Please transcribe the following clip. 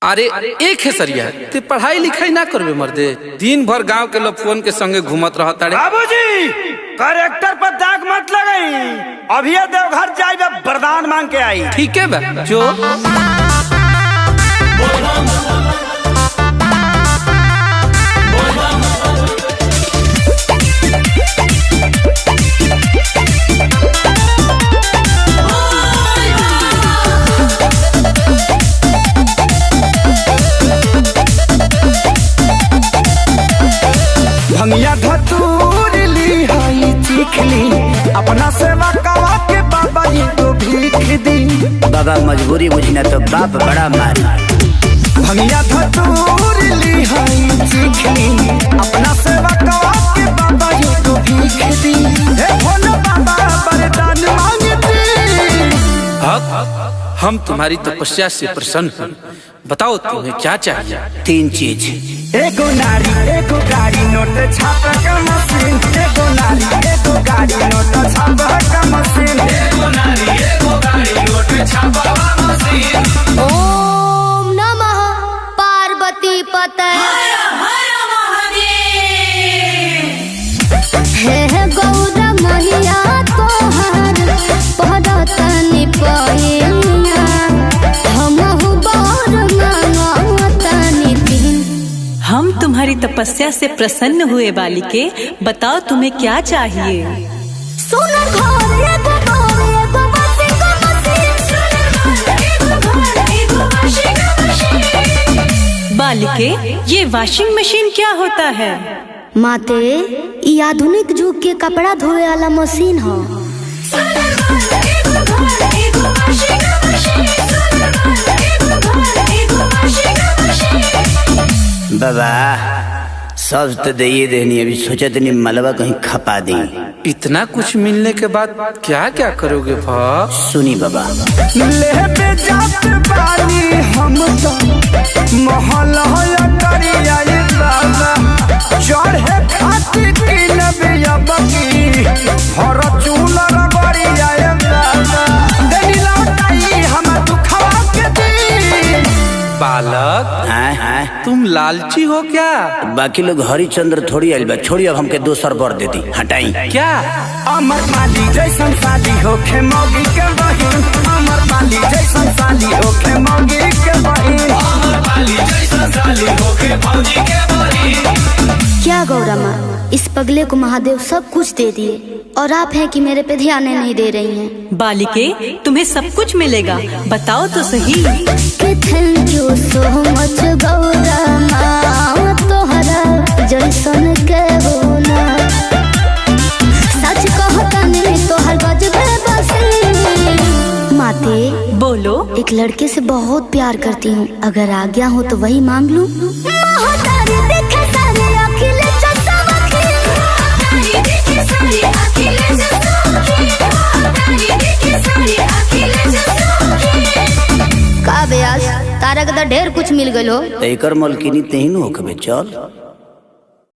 अरे एक है सरिया ते पढ़ाई लिखाई ना करबे मर्दे, दिन भर गांव के लोग फोन के संगे घूमत रहता रे। बाबूजी करेक्टर पर दाग मत लगाई, अभी देवघर जाइबे वरदान मांग के आई। ठीक है बा जो भंगिया धतूर ली हाई चीख ली, अपना सेवा कवा के बाबा जी को भीख दी। बाबा मजबूरी बुझना तो बाप बड़ा मारी। भंगिया धतूर ली हाई चीख ली, अपना सेवा कवा के बाबा जी को भीख दी। हे भोला बाबा वरदान मांगते। हम तुम्हारी तपस्या से प्रसन्न हैं, बताओ तुम्हें क्या चाहिए। 3 चीज, एगो नारी एगो गाड़ी नोट छापा का मशीन, एगो नारी एगो गाड़ी नोट छापा का मशीन, एगो नारी एगो गाड़ी नोट छापा का मशीन। ओम नमः पार्वती पते हे गौरा मैया तोहर पदतनि पैया, हमहु बर मांगतनि दिन। हम तुम्हारी तपस्या से प्रसन्न हुए बालिके, बताओ तुम्हें क्या चाहिए। सुन घर एगो घर एगो वाशिंग मशीन, सुन घर एगो घर एगो वाशिंग मशीन। बालिके ये वॉशिंग मशीन क्या होता है। माते ई आधुनिक युग के कपड़ा धोए वाला मशीन हो। बाबा सब तो दे देनी, अभी सोचा नहीं मलबा कहीं खपा दी। इतना कुछ मिलने के बाद क्या क्या करोगे भा। सुनी बाबा, लेबे जात बानी हम तो मोहल्ला करिया बाबा, चढ़े खातिर किनबे अबकी हर चूला रगड़िया बाबा, देनी लौटाई हम दुखवा के दी। बालक तुम लालची हो क्या। बाकी लोग हरिचंद्र थोड़ी आइल बा, छोड़ी अब हमके दोसर बर दे दी, हटाई। क्या अमर माली जैसन साली होखे मौगी के बहिन, अमर माली जैसन साली होखे मौगी के बहिन, अमर माली जैसन साली होखे मौगी के बहिन। क्या गौरा माँ, इस पगले को महादेव सब कुछ दे दिए और आप हैं कि मेरे पे ध्यान नहीं दे रही हैं। बालिके तुम्हें सब कुछ मिलेगा, बताओ तो सही। Thank you so much Gaura माँ, तोहरा जैसन के होना सच कहता नहीं तोहर गजबे बसी। माते बोलो। एक लड़के से बहुत प्यार करती हूँ, अगर आज्ञा हो तो वही मांग लूं। का बेयास तारा के तो ढेर कुछ मिल गलो। एकर मलकिनी तेही न होकबे, चल।